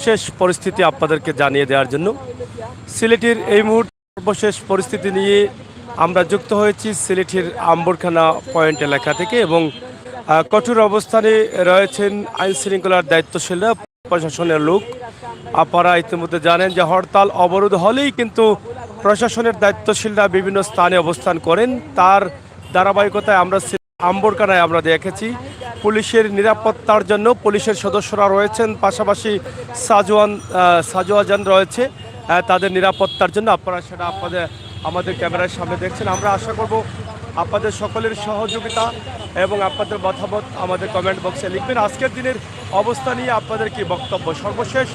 সর্বশেষ পরিস্থিতি আপনাদেরকে জানিয়ে দেওয়ার জন্য সিলেটের এই মুহূর্তে সর্বশেষ পরিস্থিতি নিয়ে আমরা যুক্ত হয়েছি সিলেটের আম্বরখানা পয়েন্ট এলাকা থেকে এবং কঠোর অবস্থানে রয়েছেন আইন শৃঙ্খলার দায়িত্বশীলরা, প্রশাসনের লোক। আপনারা ইতিমধ্যে জানেন যে হরতাল অবরোধ হলেই কিন্তু প্রশাসনের দায়িত্বশীলরা বিভিন্ন স্থানে অবস্থান করেন। তার ধারাবাহিকতায় আমরা আম্বরখানায় আমরা দেখেছি পুলিশের নিরাপত্তার জন্য পুলিশের সদস্যরা রয়েছেন, পাশাপাশি সাজোয়াজান রয়েছে তাদের নিরাপত্তার জন্য। আপনারা সেটা আমাদের ক্যামেরার সামনে দেখছেন। আমরা আশা করব আপনাদের সকলের সহযোগিতা এবং আপনাদের মতামত আমাদের কমেন্ট বক্সে লিখবেন। আজকের দিনের অবস্থা নিয়ে আপনাদের কি বক্তব্য, সর্বশেষ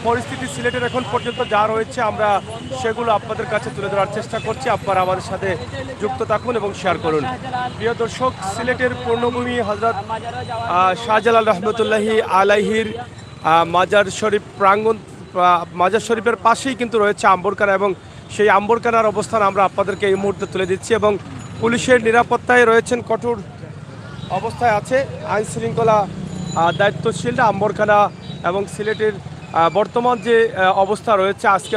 পরিস্থিতি সিলেটের এখন পর্যন্ত যা রয়েছে আমরা সেগুলো আপনাদের কাছে তুলে ধরার চেষ্টা করছি। আপনারা আমাদের সাথে যুক্ত থাকুন এবং শেয়ার করুন। প্রিয় দর্শক, সিলেটের পূর্ণভূমি হযরত শাহজালাল রহমতুল্লাহি আলাইহির মাজার শরীফ প্রাঙ্গণ, মাজার শরীফের পাশেই কিন্তু রয়েছে আম্বরখানা এবং সেই আম্বরখানার অবস্থান আমরা আপনাদেরকে এই মুহূর্তে তুলে দিচ্ছি এবং পুলিশের নিরাপত্তায় রয়েছেন, কঠোর অবস্থায় আছে আইন শৃঙ্খলা দায়িত্বশীলরা। আম্বরখানা এবং সিলেটের বর্তমান যে অবস্থা রয়েছে, আজকে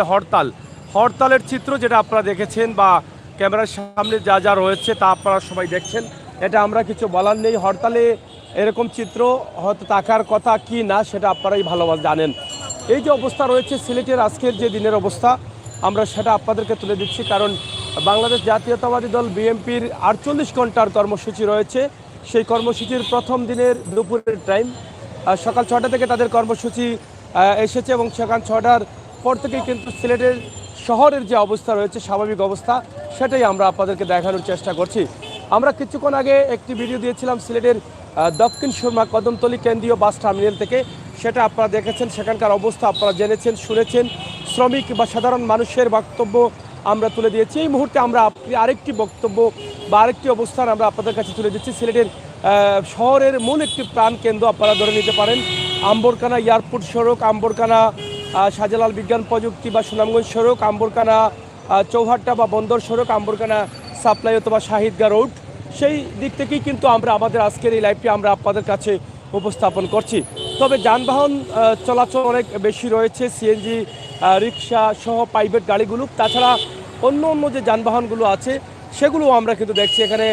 হরতালের চিত্র যেটা আপনারা দেখেছেন বা ক্যামেরার সামনে যা যা রয়েছে তা আপনারা সবাই দেখছেন। এটা আমরা কিছু বলার নেই। হরতালে এরকম চিত্র হয়তো থাকার কথা কি না সেটা আপনারাই ভালোভাবে জানেন। এই যে অবস্থা রয়েছে সিলেটের আজকের যে দিনের অবস্থা, আমরা সেটা আপনাদেরকে তুলে দিচ্ছি। কারণ বাংলাদেশ জাতীয়তাবাদী দল বিএনপির 48 ঘন্টার কর্মসূচি রয়েছে। সেই কর্মসূচির প্রথম দিনের দুপুরের টাইম সকাল 6টা থেকে তাদের কর্মসূচি এসেছে এবং সকাল 6টার পর থেকেই কিন্তু সিলেটের শহরের যে অবস্থা রয়েছে, স্বাভাবিক অবস্থা, সেটাই আমরা আপনাদেরকে দেখানোর চেষ্টা করছি। আমরা কিছুক্ষণ আগে একটি ভিডিও দিয়েছিলাম সিলেটের দক্ষিণ সুরমা কদমতলী কেন্দ্রীয় বাস টার্মিনাল থেকে, সেটা আপনারা দেখেছেন। সেখানকার অবস্থা আপনারা জেনেছেন, শুনেছেন। শ্রমিক বা সাধারণ মানুষের বক্তব্য আমরা তুলে দিয়েছি। এই মুহূর্তে আমরা আরেকটি বক্তব্য বা আরেকটি অবস্থান আমরা আপনাদের কাছে তুলে দিচ্ছি। সিলেটের শহরের মূল একটি প্রাণকেন্দ্র আপনারা ধরে নিতে পারেন আম্বরখানা এয়ারপোর্ট সড়ক, আম্বরখানা শাহজালাল বিজ্ঞান প্রযুক্তি বা সুনামগঞ্জ সড়ক, আম্বরখানা চৌহাট্টা বা বন্দর সড়ক, আম্বরখানা সাপ্লাই অথবা শাহিদগা রোড। সেই দিক থেকেই কিন্তু আমরা আমাদের আজকের এই লাইভটি আমরা আপনাদের কাছে উপস্থাপন করছি। তবে যানবাহন চলাচল অনেক বেশি রয়েছে, সিএনজি রিক্সা সহ প্রাইভেট গাড়িগুলো, তাছাড়া অন্য যে যানবাহনগুলো আছে সেগুলো আমরা কিন্তু দেখছি। এখানে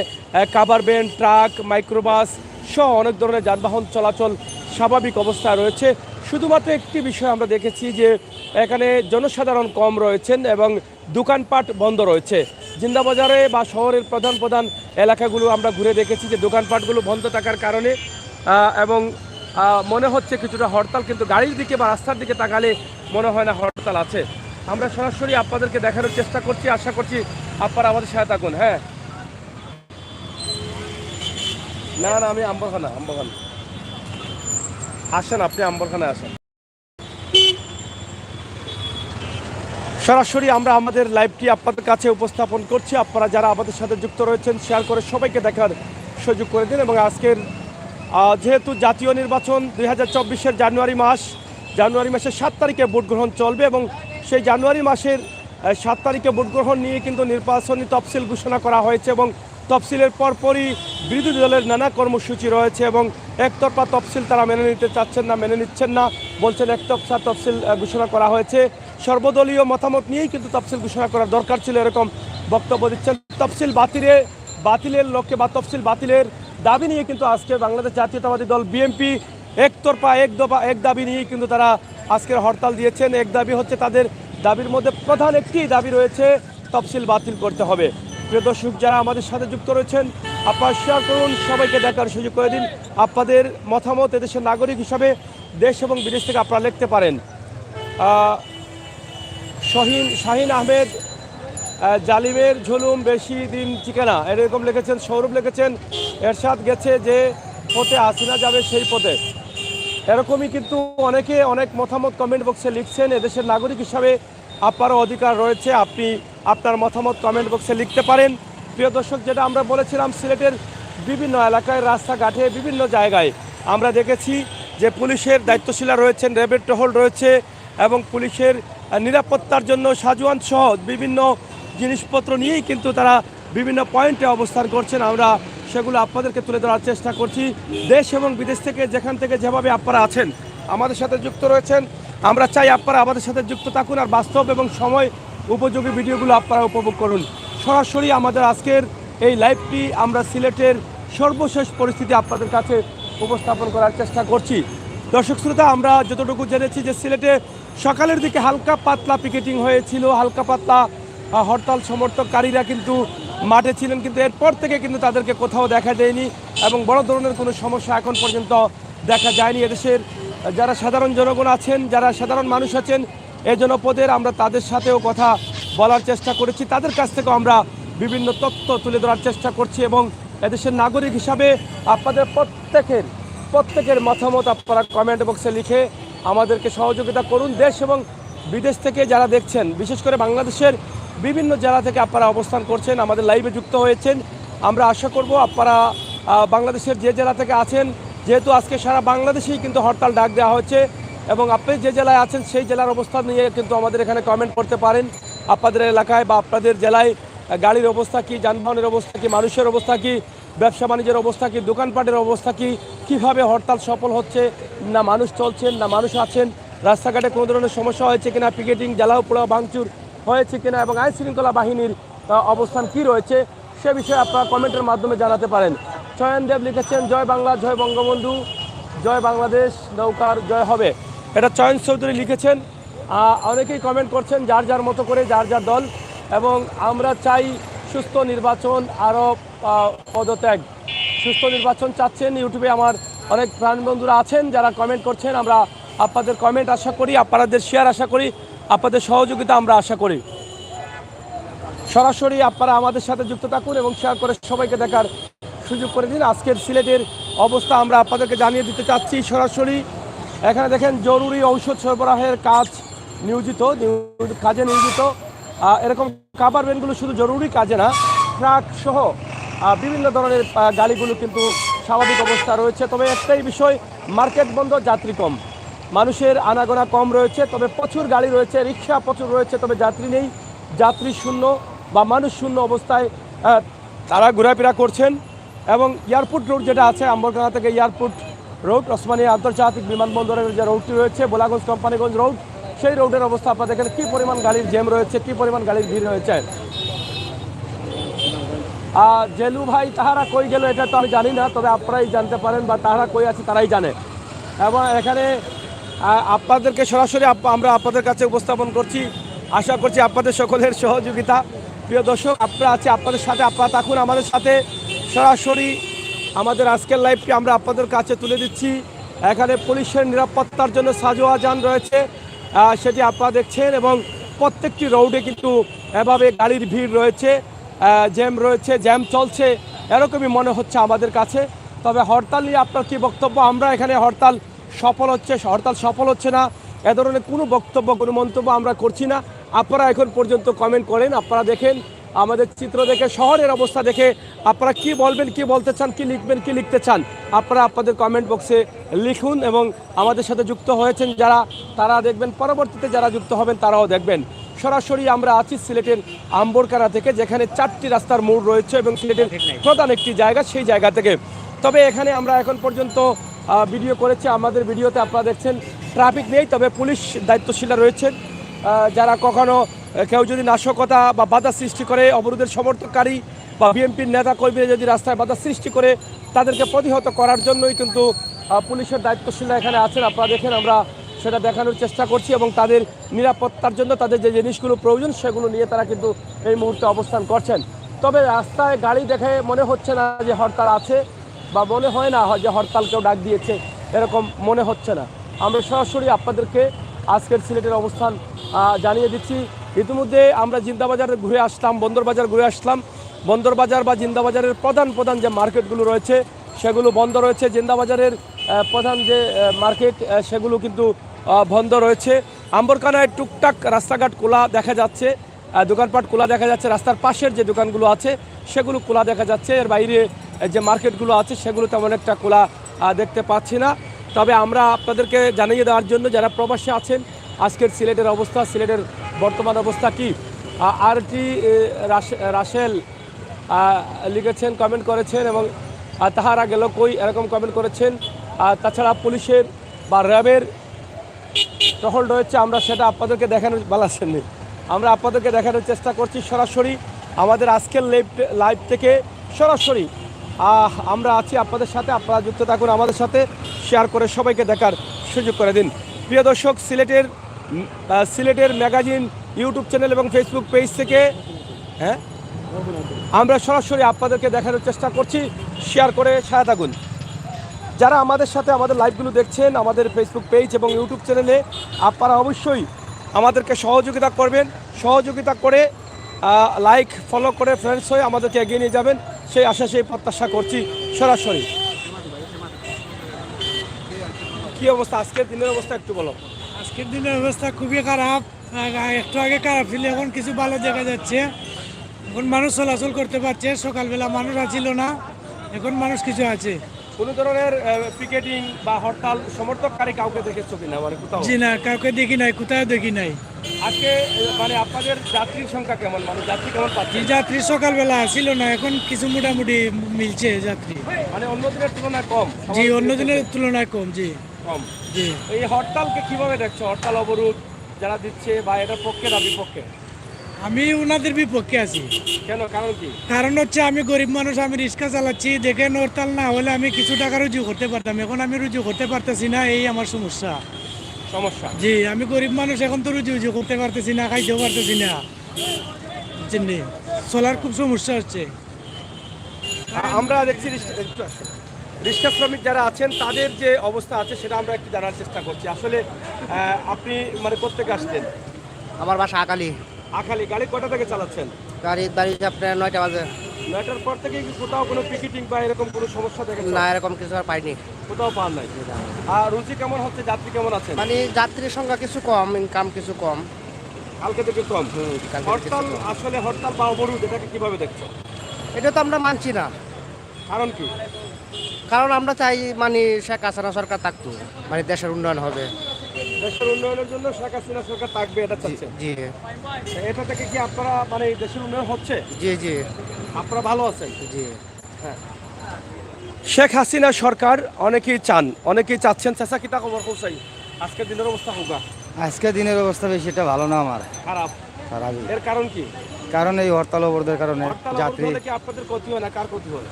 কাভার ভ্যান, ট্রাক, মাইক্রোবাস সহ অনেক ধরনের যানবাহন চলাচল স্বাভাবিক অবস্থায় রয়েছে। শুধুমাত্র একটি বিষয় আমরা দেখেছি যে এখানে জনসাধারণ কম রয়েছেন এবং দোকানপাট বন্ধ রয়েছে। জিন্দাবাজারে বা শহরের প্রধান এলাকাগুলো আমরা ঘুরে দেখেছি যে দোকানপাটগুলো বন্ধ থাকার কারণে এবং মনে হচ্ছে কিছুটা হরতাল, কিন্তু গাড়ির দিকে বা রাস্তার দিকে তাকালে মনে হয় না হরতাল আছে। আমরা সরাসরি আপনাদেরকে দেখানোর চেষ্টা করছি, আশা করছি আপনারা আমাদের সাথে থাকুন। হ্যাঁ, না আমি আম্বরখানা আসেন, আপনি আম্বরখানায় আসেন। সরাসরি আমরা আমাদের লাইভটি আপনাদের কাছে উপস্থাপন করছি। আপনারা যারা আমাদের সাথে যুক্ত রয়েছেন শেয়ার করে সবাইকে দেখার সুযোগ করে দিন। এবং আজকের যেহেতু জাতীয় নির্বাচন 2024-এর জানুয়ারি মাসের 7 তারিখে ভোট গ্রহণ চলবে এবং সেই জানুয়ারি মাসের 7 তারিখে ভোট গ্রহণ নিয়ে কিন্তু নির্বাচনী তফসিল ঘোষণা করা হয়েছে এবং তফসিলের পরপরই বিরোধী দলের নানা কর্মসূচি রয়েছে এবং একতরফা তফসিল তারা মেনে নিতে চাচ্ছেন না, মেনে নিচ্ছেন না, বলছেন একতরফা তফসিল ঘোষণা করা হয়েছে। সর্বদলীয় মতামত নিয়েই কিন্তু তফসিল ঘোষণা করার দরকার ছিল, এরকম বক্তব্য দিচ্ছেন। তফসিল বাতিলের লক্ষ্যে বা তফসিল বাতিলের দাবি নিয়ে কিন্তু আজকে বাংলাদেশ জাতীয়তাবাদী দল বিএনপি একতরফা এক দাবি নিয়েই কিন্তু তারা আজকের হরতাল দিয়েছেন। এক দাবি হচ্ছে, তাদের দাবির মধ্যে প্রধান একটি দাবি রয়েছে, তফসিল বাতিল করতে হবে। প্রিয় দর্শক, যারা আমাদের সাথে যুক্ত রয়েছেন আপনারা শেয়ার করুন, সবাইকে দেখার সুযোগ করে দিন। আপনাদের মতামত এদেশের নাগরিক হিসাবে দেশ এবং বিদেশ থেকে আপনারা লিখতে পারেন। শাহিন আহমেদ জালিমের ঝুলুম বেশি দিন টিকে না, এরকম লিখেছেন। সৌরভ লিখেছেন এরশাদ গেছে যে পথে হাসিনা যাবে সেই পথে। এরকমই কিন্তু অনেকে অনেক মতামত কমেন্ট বক্সে লিখছেন। এদেশের নাগরিক হিসাবে আপনারও অধিকার রয়েছে, আপনি আপনার মতামত কমেন্ট বক্সে লিখতে পারেন। প্রিয় দর্শক, যেটা আমরা বলেছিলাম সিলেটের বিভিন্ন এলাকায়, রাস্তাঘাটে, বিভিন্ন জায়গায় আমরা দেখেছি যে পুলিশের দায়িত্বশীলা রয়েছেন, র্যাবের টহল রয়েছে এবং পুলিশের নিরাপত্তার জন্য সাজোয়ান সহ বিভিন্ন জিনিসপত্র নিয়েই কিন্তু তারা বিভিন্ন পয়েন্টে অবস্থান করছেন। আমরা সেগুলো আপনাদেরকে তুলে ধরার চেষ্টা করছি। দেশ এবং বিদেশ থেকে যেখান থেকে যেভাবে আপনারা আছেন আমাদের সাথে যুক্ত রয়েছেন, আমরা চাই আপনারা আমাদের সাথে যুক্ত থাকুন আর বাস্তব এবং সময় উপযোগী ভিডিওগুলো আপনারা উপভোগ করুন। সরাসরি আমাদের আজকের এই লাইভটি আমরা সিলেটের সর্বশেষ পরিস্থিতি আপনাদের কাছে উপস্থাপন করার চেষ্টা করছি। দর্শক শ্রোতা, আমরা যতটুকু জেনেছি যে সিলেটে সকালের দিকে হালকা পাতলা পিকেটিং হয়েছিল, হালকা পাতলা হরতাল সমর্থককারীরা কিন্তু মাঠে ছিলেন, কিন্তু এরপর থেকে কিন্তু তাদেরকে কোথাও দেখা যায়নি এবং বড় ধরনের কোনো সমস্যা এখন পর্যন্ত দেখা যায়নি। এদেশের যারা সাধারণ জনগণ আছেন, যারা সাধারণ মানুষ আছেন এই জনপদের, আমরা তাদের সাথেও কথা বলার চেষ্টা করেছি, তাদের কাছ থেকেও আমরা বিভিন্ন তথ্য তুলে ধরার চেষ্টা করছি এবং এদেশের নাগরিক হিসাবে আপনাদের প্রত্যেকের মতামত আপনারা কমেন্ট বক্সে লিখে আমাদেরকে সহযোগিতা করুন। দেশ এবং বিদেশ থেকে যারা দেখছেন, বিশেষ করে বাংলাদেশের বিভিন্ন জেলা থেকে আপনারা অবস্থান করছেন, আমাদের লাইভে যুক্ত হয়েছেন। আমরা আশা করব আপনারা বাংলাদেশের যে জেলা থেকে আছেন, যেহেতু আজকে সারা বাংলাদেশেই কিন্তু হরতাল ডাক দেওয়া হচ্ছে এবং আপনি যে জেলায় আছেন সেই জেলার অবস্থা নিয়ে কিন্তু আমাদের এখানে কমেন্ট করতে পারেন। আপনাদের এলাকায় বা আপনাদের জেলায় গাড়ির অবস্থা কি, যানবাহনের অবস্থা কি, মানুষের অবস্থা কি, ব্যবসা বাণিজ্যের অবস্থা কি, দোকানপাটের অবস্থা কি, কীভাবে হরতাল সফল হচ্ছে, না মানুষ চলছেন না মানুষ আছেন, রাস্তাঘাটে কোনো ধরনের সমস্যা হয়েছে কিনা, পিকেটিং জ্বালাও পোড়াও ভাঙচুর হয়েছে কিনা এবং আইন শৃঙ্খলা বাহিনীর অবস্থান কি রয়েছে সে বিষয়ে আপনারা কমেন্টের মাধ্যমে জানাতে পারেন। চয়ন দেব লিখেছেন জয় বাংলা, জয় বঙ্গবন্ধু, জয় বাংলাদেশ, নৌকার জয় হবে। এটা চয়ন চৌধুরী লিখেছেন। অনেকেই কমেন্ট করছেন যার যার মতো করে, যার যার দল, এবং আমরা চাই সুস্থ নির্বাচন, আরও পদত্যাগ। সুস্থ নির্বাচন চাচ্ছেন। ইউটিউবে আমার অনেক প্রাণ বন্ধুরা আছেন যারা কমেন্ট করছেন। আমরা আপনাদের কমেন্ট আশা করি, আপনাদের শেয়ার আশা করি, আপনাদের সহযোগিতা আমরা আশা করি। সরাসরি আপনারা আমাদের সাথে যুক্ত থাকুন এবং শেয়ার করে সবাইকে দেখার সুযোগ করে দিন। আজকের সিলেটের অবস্থা আমরা আপনাদেরকে জানিয়ে দিতে চাচ্ছি সরাসরি। এখানে দেখেন জরুরি ঔষধ সরবরাহের কাজে নিয়োজিত এরকম কাভার ভ্যানগুলো শুধু জরুরি কাজে না, ট্রাক সহ বিভিন্ন ধরনের গাড়িগুলো কিন্তু স্বাভাবিক অবস্থা রয়েছে। তবে একটাই বিষয়, মার্কেট বন্ধ, যাত্রী কম, মানুষের আনাগোনা কম রয়েছে। তবে প্রচুর গাড়ি রয়েছে, রিক্সা প্রচুর রয়েছে, তবে যাত্রী নেই, যাত্রী শূন্য বা মানুষ শূন্য অবস্থায় তারা ঘোরাফেরা করছেন। এবং এয়ারপোর্ট রোড যেটা আছে, আম্বরখানা থেকে এয়ারপোর্ট রোড, ওসমানিয়া আন্তর্জাতিক বিমানবন্দরের যে রোডটি রয়েছে, বোলাগঞ্জ কোম্পানিগঞ্জ রোড, সেই রোডের অবস্থা আপনারা দেখেন কী পরিমাণ গাড়ির জ্যাম রয়েছে, কী পরিমাণ গাড়ির ভিড় রয়েছে। জেলু ভাই তাহারা কই গেল এটা তো আমি জানি না, তবে আপনারাই জানতে পারেন বা তাহারা কই আছে তারাই জানে। এবং এখানে আপনাদেরকে সরাসরি আমরা আপনাদের কাছে উপস্থাপন করছি, আশা করছি আপনাদের সকলের সহযোগিতা। প্রিয় দর্শক, আপনারা আছে আপনাদের সাথে, আপনারা থাকুন আমাদের সাথে। সরাসরি আমাদের আজকের লাইভটি আমরা আপনাদের কাছে তুলে দিচ্ছি। এখানে পুলিশের নিরাপত্তার জন্য সাজোয়া যান রয়েছে, সেটি আপনারা দেখছেন এবং প্রত্যেকটি রোডে কিন্তু এভাবে গাড়ির ভিড় রয়েছে, জ্যাম রয়েছে, জ্যাম চলছে এরকমই মনে হচ্ছে আমাদের কাছে। তবে হরতাল নিয়ে আপনার কী বক্তব্য? আমরা এখানে হরতাল সফল হচ্ছে না এ ধরনের কোনো বক্তব্য, কোনো মন্তব্য আমরা করছি না। আপনারা এখন পর্যন্ত কমেন্ট করেন, আপনারা দেখেন আমাদের চিত্র দেখে, শহরের অবস্থা দেখে আপনারা কি বলবেন, কি বলতে চান, কি লিখবেন, কি লিখতে চান, আপনারা আপনাদের কমেন্ট বক্সে লিখুন। এবং আমাদের সাথে যুক্ত হয়েছেন যারা, তারা দেখবেন, পরবর্তীতে যারা যুক্ত হবেন তারাও দেখবেন। সরাসরি আমরা আছি সিলেটের আম্বরখানা থেকে, যেখানে 4টি রাস্তার মোড় রয়েছে এবং সিলেটের প্রধান একটি জায়গা, সেই জায়গা থেকে। তবে এখানে আমরা এখন পর্যন্ত ভিডিও করেছি, আমাদের ভিডিওতে আপনারা দেখছেন ট্রাফিক নেই, তবে পুলিশ দায়িত্বশীলরা রয়েছেন, যারা কখনো কেউ যদি নাশকতা বা বাধা সৃষ্টি করে, অবরোধের সমর্থককারী বা বিএনপির নেতা কর্মীরা যদি রাস্তায় বাধা সৃষ্টি করে, তাদেরকে প্রতিহত করার জন্যই কিন্তু পুলিশের দায়িত্বশীলরা এখানে আছেন। আপনারা দেখেন, আমরা সেটা দেখানোর চেষ্টা করছি এবং তাদের নিরাপত্তার জন্য তাদের যে জিনিসগুলো প্রয়োজন সেগুলো নিয়ে তারা কিন্তু এই মুহূর্তে অবস্থান করছেন। তবে রাস্তায় গাড়ি দেখে মনে হচ্ছে না যে হরতাল আছে, বা মনে হয় না যে হরতাল কেউ ডাক দিয়েছে, এরকম মনে হচ্ছে না। আমরা সরাসরি আপনাদেরকে আজকের সিলেটের অবস্থান জানিয়ে দিচ্ছি। ইতিমধ্যে আমরা জিন্দাবাজারে ঘুরে আসলাম, বন্দরবাজার ঘুরে আসলাম। বন্দরবাজার বা জিন্দাবাজারের প্রধান যে মার্কেটগুলো রয়েছে সেগুলো বন্ধ রয়েছে। জিন্দাবাজারের প্রধান যে মার্কেট সেগুলো কিন্তু বন্ধ রয়েছে। আম্বরখানায় টুকটাক রাস্তাঘাট খোলা দেখা যাচ্ছে, দোকানপাট খোলা দেখা যাচ্ছে, রাস্তার পাশের যে দোকানগুলো আছে সেগুলো খোলা দেখা যাচ্ছে। এর বাইরে যে মার্কেটগুলো আছে সেগুলো তেমন একটা খোলা দেখতে পাচ্ছি না। তবে আমরা আপনাদেরকে জানিয়ে দেওয়ার জন্য যারা প্রবাসী আছেন আজকের সিলেটের অবস্থা, সিলেটের বর্তমান অবস্থা কি। আরটি রাসেল লিখেছেন, কমেন্ট করেছেন এবং তাহারা গেল কই এরকম কমেন্ট করেছেন। তাছাড়া পুলিশের বা র্যাবের টহল রয়েছে, আমরা সেটা আপনাদেরকে দেখানোর বালাচ্ছেননি, আমরা আপনাদেরকে দেখানোর চেষ্টা করছি সরাসরি আমাদের আজকের লাইভ থেকে সরাসরি আমরা আছি আপনাদের সাথে। আপনারা যুক্ত থাকুন আমাদের সাথে, শেয়ার করে সবাইকে দেখার সুযোগ করে দিন। প্রিয় দর্শক, সিলেটের ম্যাগাজিন ইউটিউব চ্যানেল এবং ফেসবুক পেজ থেকে আমরা সরাসরি আপনাদেরকে দেখানোর চেষ্টা করছি, শেয়ার করে সাথে থাকুন। যারা আমাদের সাথে আমাদের লাইভগুলো দেখছেন আমাদের ফেসবুক পেজ এবং ইউটিউব চ্যানেলে, আপনারা অবশ্যই আমাদেরকে সহযোগিতা করবেন, সহযোগিতা করে লাইক ফলো করে ফ্রেন্ডস হয়ে আমাদেরকে এগিয়ে নিয়ে যাবেন, সেই আশা সেই প্রত্যাশা করছি। সরাসরি কি অবস্থা আজকের দিনের অবস্থা একটু বলো। আজকের দিনের অবস্থা খুবই খারাপ, একটু আগে খারাপ ছিল, এখন কিছু ভালো দেখা যাচ্ছে। এখন মানুষ চলাচল করতে পারছে, সকালবেলা মানুষ ছিল না, এখন মানুষ কিছু আছে। কোনো ধরনের পিকেটিং বা হরতাল সমর্থককারী কাউকে দেখেছো কিনা, মানে কোথাও? জি না, কাউকে দেখি নাই, কোথাও দেখি নাই। আজকে মানে আপনাদের যাত্রীর সংখ্যা কেমন, মানে যাত্রী কেমন পাচ্ছেন? জি, যাত্রী সকালবেলা ছিল না, এখন কিছু মোটামুটি মিলছে যাত্রী, মানে অন্য দিনের তুলনায় কম? জি, অন্য দিনের তুলনায় কম। জি কম। জি। এই হরতালকে কিভাবে দেখছো, হরতাল অবরোধ যারা দিচ্ছে, বা এটার পক্ষে না বিপক্ষে? আমি ওনাদের বিপক্ষে আছি। কেন, কারণ কি? কারণ হচ্ছে আমি গরিব মানুষ, আমি রিক্সা চালাচ্ছি, দেখেন হরতাল না হলে আমি কিছু টাকা রুজু করতে পারতাম, এখন আমি রুজু করতে পারতেছি না, এই আমার সমস্যা। জি, আমি গরিব মানুষ, এখন তো রুজু করতে পারতেছি না, খাইতেও পারতেছি না, বুঝছেন, চলার খুব সমস্যা হচ্ছে। আমরা দেখছি রিক্সা শ্রমিক যারা আছেন তাদের যে অবস্থা আছে সেটা আমরা একটু জানার চেষ্টা করছি। আসলে আপনি মানে কোত্থেকে আসছেন? আমার বাসা আকালি। আখালি। গাড়ি কটা থেকে চালাচ্ছেন? গাড়ি আপনার 9টা বাজে। 9টার পর থেকে কি কোথাও কোনো পিকেটিং বা এরকম কোনো সমস্যা দেখেন? না, এরকম কিছু আর পাইনি, কোথাও পান নাই। আর রুচি কেমন হচ্ছে, যাত্রী কেমন আছেন? মানে যাত্রীর সংখ্যা কিছু কম, ইনকাম কিছু কম। কালকে থেকে কম। কালকে হরতাল, থেকে কম। আসলে হরতাল বা অবরোধ এটাকে কিভাবে দেখছো? এটা তো আমরা মানছি না, কারণ কি? কারণ আমরা চাই মানে শেখ হাসিনা সরকার থাকতো, মানে দেশের উন্নয়ন হবে। দেশের উন্নয়নের জন্য শেখ হাসিনা সরকার থাকবে, এটা চাচ্ছেন? জি এটা থেকে কি আপনারা মানে দেশের উন্নয়ন হচ্ছে? জি জি আপনারা ভালো আছেন? জি। শেখ হাসিনা সরকার অনেকেই চান, অনেকেই চাচ্ছেন। চাচা কিতা খবর পৌঁছাই, আজকের দিনের অবস্থা হোক? আজকে দিনের অবস্থা বেশি এটা ভালো না, আমার খারাপ। খারাপই। এর কারণ কি? কারণ এই হরতাল অবরোধের কারণে হরতাল যাত্রী অবরোধ হলে কি আপনাদের ক্ষতি হয় না, কার ক্ষতি হয়?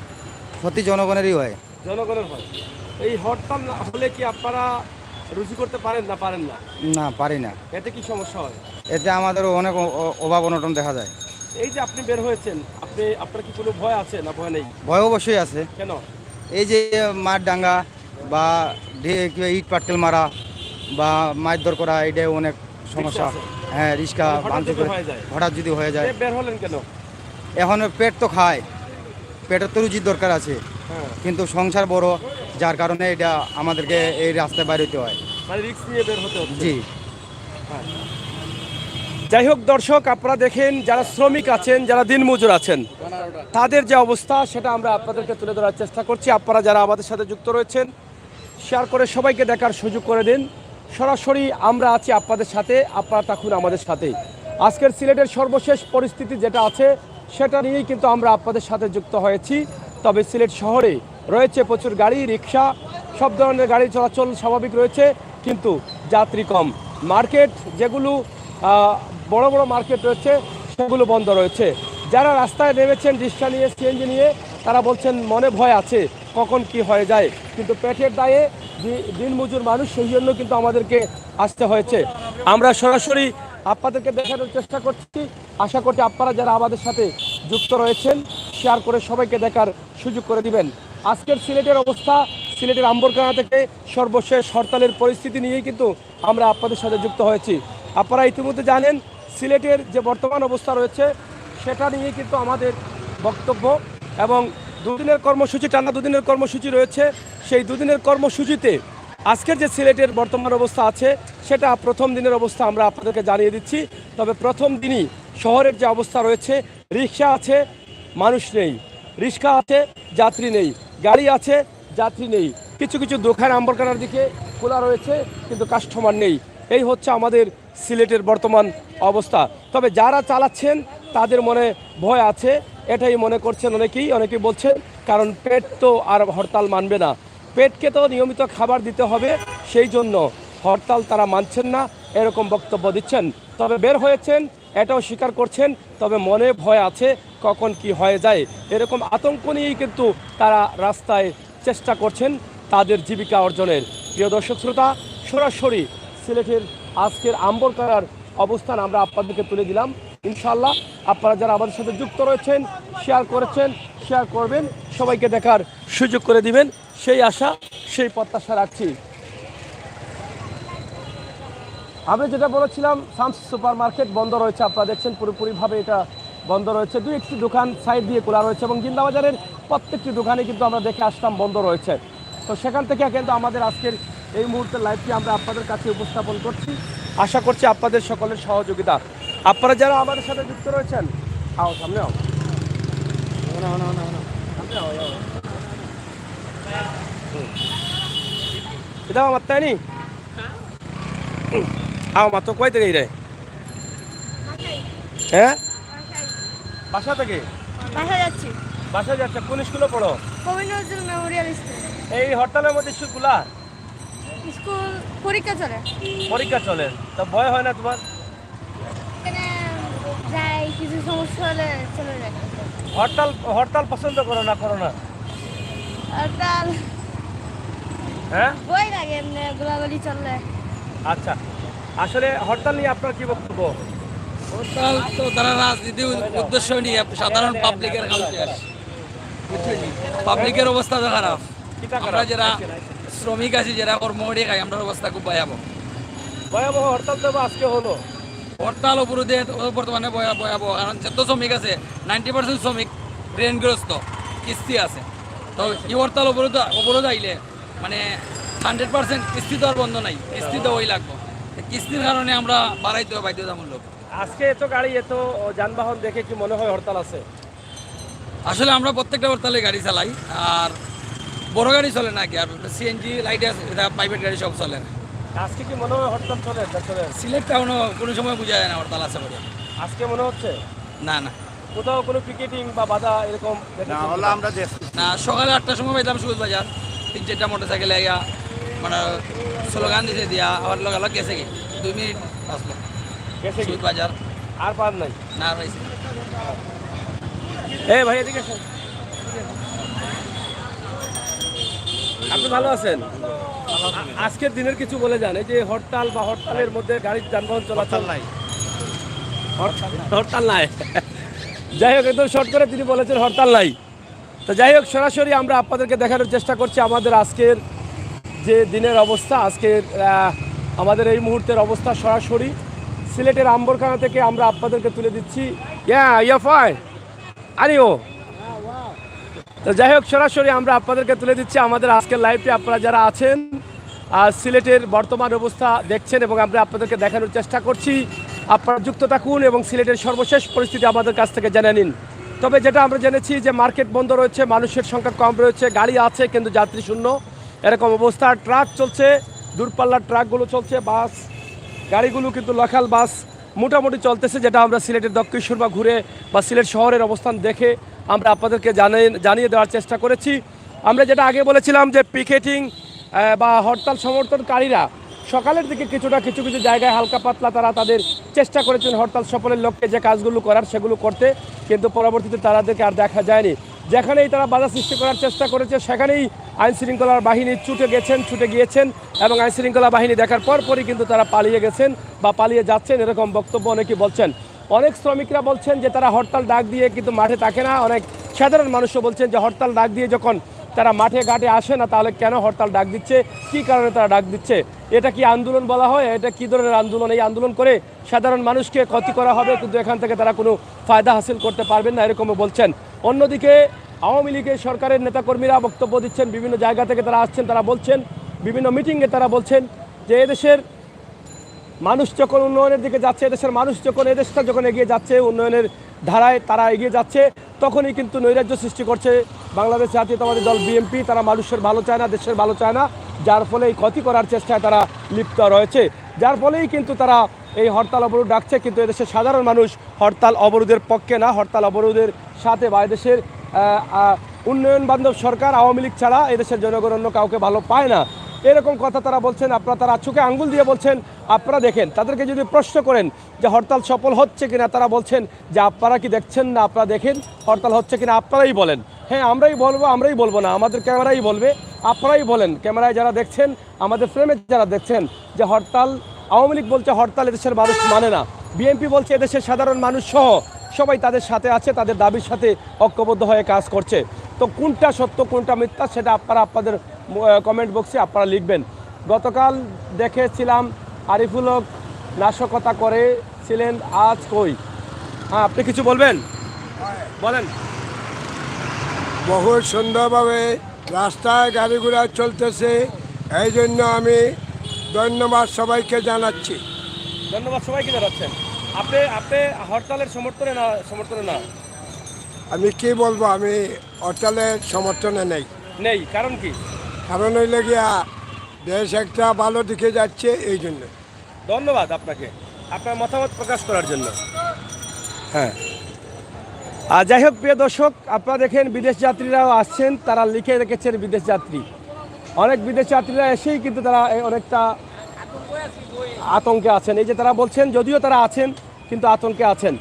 ক্ষতি জনগণেরই হয়। জনগণের হয়। এই হরতাল হলে কি আপনারা রুজু করতে পারেন না, পারেন না? না, পারি না। এতে কি সমস্যা হয়? এতে আমাদের অনেক অভাব অনটন দেখা যায়। এই যে আপনি বের হয়েছেন, আপনার কি কোনো ভয় আছে না ভয় নেই? ভয় অবশ্যই আছে। কেন? এই যে মাঠ ডাঙ্গা বা ইট পাটকেল মারা বা মারধর করা, এটাই অনেক সমস্যা। আছে? হ্যাঁ, রিক্সা মানে হঠাৎ ভাঙচুর যদি করে হয়ে যায়? হঠাৎ যদি হয়ে যায়। বের হলেন কেন? এখন পেট তো খায়, পেটের তো রুজির দরকার আছে, হ্যাঁ, কিন্তু সংসার বড়, যার কারণে এটা আমাদেরকে এই রাস্তায় বাইরে হতে হয়। মানে রিস্ক নিয়ে বের হতে হচ্ছে। জি। যাই হোক দর্শক, আপনারা দেখেন যারা শ্রমিক আছেন, যারা দিনমজুর আছেন, তাদের যে অবস্থা সেটা আমরা আপনাদেরকে তুলে ধরার চেষ্টা করছি। আপনারা যারা আমাদের সাথে যুক্ত রয়েছেন, শেয়ার করে সবাইকে দেখার সুযোগ করে দিন। সরাসরি আমরা আছি আপনাদের সাথে, আপনারা থাকুন আমাদের সাথেই। আজকের সিলেটের সর্বশেষ পরিস্থিতি যেটা আছে সেটা নিয়েই কিন্তু আমরা আপনাদের সাথে যুক্ত হয়েছি। তবে সিলেট শহরে রয়েছে প্রচুর গাড়ি, রিক্সা, সব ধরনের গাড়ি চলাচল স্বাভাবিক রয়েছে, কিন্তু যাত্রী কম। মার্কেট যেগুলো বড় বড় মার্কেট রয়েছে সেগুলো বন্ধ রয়েছে। যারা রাস্তায় নেমেছেন রিক্সা নিয়ে, সিএনজি নিয়ে, তারা বলছেন মনে ভয় আছে কখন কি হয়ে যায়, কিন্তু পেটের দায়ে দিনমজুর মানুষ, সেই জন্য কিন্তু আমাদেরকে আসতে হয়েছে। আমরা সরাসরি আপনাদেরকে দেখানোর চেষ্টা করছি। আশা করছি আপনারা যারা আমাদের সাথে যুক্ত রয়েছেন শেয়ার করে সবাইকে দেখার সুযোগ করে দিবেন। আজকের সিলেটের অবস্থা, সিলেটের আম্বরখানা থেকে সর্বশেষ হরতালের পরিস্থিতি নিয়েই কিন্তু আমরা আপনাদের সাথে যুক্ত হয়েছি। আপনারা ইতিমধ্যে জানেন সিলেটের যে বর্তমান অবস্থা রয়েছে সেটা নিয়ে কিন্তু আমাদের বক্তব্য, এবং দুদিনের কর্মসূচি, টানা দুদিনের কর্মসূচি রয়েছে। সেই দুদিনের কর্মসূচিতে আজকের যে সিলেটের বর্তমান অবস্থা আছে সেটা প্রথম দিনের অবস্থা আমরা আপনাদেরকে জানিয়ে দিচ্ছি। তবে প্রথম দিনই শহরের যে অবস্থা রয়েছে, রিক্সা আছে, মানুষ নেই, রিক্সা আছে, যাত্রী নেই, গাড়ি আছে, যাত্রী নেই, কিছু কিছু দোকান আম্বরখানার দিকে খোলা রয়েছে কিন্তু কাস্টমার নেই। এই হচ্ছে আমাদের সিলেটের বর্তমান অবস্থা। তবে যারা চালাচ্ছেন তাদের মনে ভয় আছে, এটাই মনে করছেন অনেকেই বলছেন, কারণ পেট তো আর হরতাল মানবে না, পেটকে তো নিয়মিত খাবার দিতে হবে, সেই জন্য হরতাল তারা মানছেন না। এরকম বক্তব্য দিচ্ছেন। তবে বের হয়েছেন এটাও স্বীকার করছেন, তবে মনে ভয় আছে কখন কি হয়ে যায়, এরকম আতঙ্ক নিয়েই কিন্তু তারা রাস্তায় চেষ্টা করছেন তাদের জীবিকা অর্জনের। প্রিয় দর্শক শ্রোতা, সরাসরি সিলেটের আজকের আম্বরকাড়ার অবস্থান আমরা আপনাদেরকে তুলে দিলাম। ইনশাআল্লাহ আপনারা যারা আমাদের সাথে যুক্ত রয়েছেন, শেয়ার করেছেন, শেয়ার করবেন, সবাইকে দেখার সুযোগ করে দিবেন, সেই আশা সেই প্রত্যাশা রাখছি। আমি যেটা বলেছিলাম, শামস সুপার মার্কেট বন্ধ রয়েছে, আপনারা দেখছেন পুরোপুরিভাবে এটা বন্ধ রয়েছে। দুই একটি দোকান সাইড দিয়ে খোলা রয়েছে এবং জিন্দাবাজারের প্রত্যেকটি দোকানে কিন্তু আমরা দেখে আসলাম বন্ধ রয়েছে। তো সেখান থেকে কিন্তু আমাদের আজকের এই মুহূর্তের লাইভটি আমরা আপনাদের কাছে উপস্থাপন করছি। আশা করছি আপনাদের সকলের সহযোগিতা। আপনারা যারা আমাদের সাথে যুক্ত রয়েছেন, আও সামনে আও, এটা আমার তাই নি আও মাত্র কয় থেকে রে? হ্যাঁ, বাসা থেকে বাসা যাচ্ছি। বাসা যাচ্ছে। কোন স্কুলে পড়ো? কবি নজরুল মেমোরিয়াল স্কুল। এই হরতালের মধ্যে স্কুলগুলা স্কুল পরীক্ষা চলে, পরীক্ষা চলে, তা ভয় হয় না তোমার? এখানে যাই কিছু সমস্যা হলে চলে যায়। হরতাল হরতাল পছন্দ করো না করো না? হরতাল হ্যাঁ, বই লাগে, এমনি গোলাগুলি চললে। আচ্ছা, আসলে হরতাল নিয়ে আপনার কি বক্তব্য? হরতাল তো তারা রাজনীতি উদ্দেশ্য নিয়ে সাধারণ পাবলিকের পাবলিকের অবস্থা তো খারাপ। আমরা যারা শ্রমিক আছি, যারা কর্মহরি খাই, আমরা অবস্থা খুব ভয়াবহ। ভয়াবহ হরতাল তো আজকে হলো। হরতাল অবরোধে বর্তমানে ভয়াবহ, কারণ যত শ্রমিক আছে 90% শ্রমিক ঋণগ্রস্ত, কিস্তি আছে। তো এই হরতাল অবরোধ আইলে মানে 100% কিস্তি তো আর বন্ধ নাই, কিস্তি তো ওই লাগবো। কিস্তির কারণে আমরা বাড়াইতে হবে বাধ্যতামূলক। আজকে এত গাড়ি এত যানবাহন দেখে কি মনে হয় হরতাল আছে? আসলে আমরা প্রত্যেকটা হরতালে গাড়ি চালাই, আর বড় গাড়ি চলে না কি, আর সিএনজি লাইট আছে, এটা প্রাইভেট গাড়ি সব চলে না। আজকে কি মনে হয় হরতাল চলে? চলে সিলেটটা কোনো সময় বোঝা যায় না হরতাল আছে বলে। আজকে মনে হচ্ছে না না কোথাও কোনো পিকেটিং বা বাধা এরকম দেখেছেন? না, সকালে 8টার সময় পাইলাম সুজ বাজার, 3-4টা মোটরসাইকেল আইয়া মানে স্লোগান দিতে দিয়া আবার লগালগ গেছে কি 2 মিনিট আসলো গেছে কি? সুজ বাজার। আর পার নাই? না আর পাইছি। এই ভাই এদিকে আসেন। আপনি ভালো আছেন? আজকের দিনের কিছু বলে যান, এই যে হরতাল বা হরতালের মধ্যে গাড়ির যানবাহন চলাচল নাই, হরতাল নাই যাই হোক, একদম শর্ট করে তিনি বলেছেন হরতাল নাই। তো যাই হোক, সরাসরি আমরা আপনাদেরকে দেখানোর চেষ্টা করছি আমাদের আজকের যে দিনের অবস্থা, আজকের আমাদের এই মুহূর্তের অবস্থা সরাসরি সিলেটের আম্বরখানা থেকে আমরা আপনাদেরকে তুলে দিচ্ছি। আরিও তো যাই হোক, সরাসরি আমরা আপনাদেরকে তুলে দিচ্ছি আমাদের আজকের লাইভটি। আপনারা যারা আছেন সিলেটের বর্তমান অবস্থা দেখছেন এবং আমরা আপনাদেরকে দেখানোর চেষ্টা করছি। আপনারা যুক্ত থাকুন এবং সিলেটের সর্বশেষ পরিস্থিতি আমাদের কাছ থেকে জেনে নিন। তবে যেটা আমরা জেনেছি যে মার্কেট বন্ধ রয়েছে, মানুষের সংখ্যা কম রয়েছে, গাড়ি আছে কিন্তু যাত্রী শূন্য, এরকম অবস্থা। ট্রাক চলছে, দূরপাল্লার ট্রাকগুলো চলছে, বাস গাড়িগুলো কিন্তু লোকাল বাস মোটামুটি চলতেছে, যেটা আমরা সিলেটের দক্ষিণ সুরমা ঘুরে বা সিলেট শহরের অবস্থান দেখে আমরা আপনাদেরকে জানিয়ে দেওয়ার চেষ্টা করেছি। আমরা যেটা আগে বলেছিলাম যে পিকেটিং বা হরতাল সমর্থনকারীরা সকালের দিকে কিছু কিছু জায়গায় হালকা পাতলা তারা তাদের চেষ্টা করেছেন হরতাল সফলের লক্ষ্যে যে কাজগুলো করার সেগুলো করতে, কিন্তু পরবর্তীতে তাদেরকে আর দেখা যায়নি। যেখানেই তারা বাধা সৃষ্টি করার চেষ্টা করেছে সেখানেই আইনশৃঙ্খলার বাহিনী ছুটে গিয়েছেন এবং আইনশৃঙ্খলা বাহিনী দেখার পরপরই কিন্তু তারা পালিয়ে গেছেন বা পালিয়ে যাচ্ছেন, এরকম বক্তব্য অনেকেই বলছেন। অনেক শ্রমিকরা বলছেন যে তারা হরতাল ডাক দিয়ে কিন্তু মাঠে থাকে না। অনেক সাধারণ মানুষও বলছেন যে হরতাল ডাক দিয়ে যখন তারা মাঠে ঘাটে আসে না, তাহলে কেন হরতাল ডাক দিচ্ছে, কী কারণে তারা ডাক দিচ্ছে, এটা কি আন্দোলন বলা হয়, এটা কী ধরনের আন্দোলন, এই আন্দোলন করে সাধারণ মানুষকে ক্ষতি করা হবে কিন্তু এখান থেকে তারা কোনো ফায়দা হাসিল করতে পারবেন না, এরকমও বলছেন। অন্যদিকে আওয়ামী লীগের সরকারের নেতাকর্মীরা বক্তব্য দিচ্ছেন, বিভিন্ন জায়গা থেকে তারা আসছেন, তারা বলছেন, বিভিন্ন মিটিংয়ে তারা বলছেন যে এদেশের মানুষ যখন উন্নয়নের দিকে যাচ্ছে, এদেশের মানুষ যখন এদেশটা যখন এগিয়ে যাচ্ছে, উন্নয়নের ধারায় তারা এগিয়ে যাচ্ছে, তখনই কিন্তু নৈরাজ্য সৃষ্টি করছে বাংলাদেশ জাতীয়তাবাদী দল বিএনপি। তারা মানুষের ভালো চায় না, দেশের ভালো চায় না, যার ফলে এই ক্ষতি করার চেষ্টায় তারা লিপ্ত রয়েছে, যার ফলেই কিন্তু তারা এই হরতাল অবরোধ ডাকছে। কিন্তু এদেশের সাধারণ মানুষ হরতাল অবরোধের পক্ষে না, হরতাল অবরোধের সাথে বা এদেশের উন্নয়ন বান্ধব সরকার আওয়ামী লীগ ছাড়া এদেশের জনগণ অন্য কাউকে ভালো পায় না, এরকম কথা তারা বলছেন। আপনারা তারা চোখে আঙ্গুল দিয়ে বলছেন আপনারা দেখেন, তাদেরকে যদি প্রশ্ন করেন যে হরতাল সফল হচ্ছে কিনা, তারা বলছেন যে আপনারা কি দেখছেন না, আপনারা দেখেন হরতাল হচ্ছে কিনা আপনারাই বলেন। হ্যাঁ, আমরাই বলবো না, আমাদের ক্যামেরাই বলবে। আপনারাই বলেন, ক্যামেরায় যারা দেখছেন, আমাদের ফ্রেমে যারা দেখছেন, যে হরতাল, আওয়ামী লীগ বলছে হরতাল এদেশের মানুষ মানে না, বিএনপি বলছে এদেশের সাধারণ মানুষ সহ সবাই তাদের সাথে আছে, তাদের দাবির সাথে ঐক্যবদ্ধ হয়ে কাজ করছে। তো কোনটা সত্য কোনটা মিথ্যা সেটা আপনারা আপনাদের কমেন্ট বক্সে আপনারা লিখবেন। গতকাল দেখেছিলাম আরিফুল হক নাশকতা করেছিলেন, আজ কই? হ্যাঁ, আপনি কিছু বলবেন, বলেন। বহু সুন্দরভাবে রাস্তায় গাড়ি ঘোড়া চলতেছে, এই জন্য আমি ধন্যবাদ সবাইকে জানাচ্ছি। ধন্যবাদ সবাইকে জানাচ্ছেন। আপনি হরতালের সমর্থনে না? আমি কি বলবো, আমি হরতালের সমর্থনে নেই। কারণ কি? কারণ হইলে গিয়া দেশ একটা ভালো দিকে যাচ্ছে, এই জন্য। ধন্যবাদ আপনাকে আপনার মতামত প্রকাশ করার জন্য। হ্যাঁ, আর যাই হোক প্রিয় দর্শক, আপনারা দেখেন বিদেশ যাত্রীরাও আসছেন, তারা লিখে রেখেছেন বিদেশ যাত্রী। অনেক বিদেশ যাত্রীরা এসেই কিন্তু তারা অনেকটা আতঙ্কে আছেন। এই যে তারা বলছেন, যদিও তারা আছেন কিন্তু আতঙ্কে আছেন।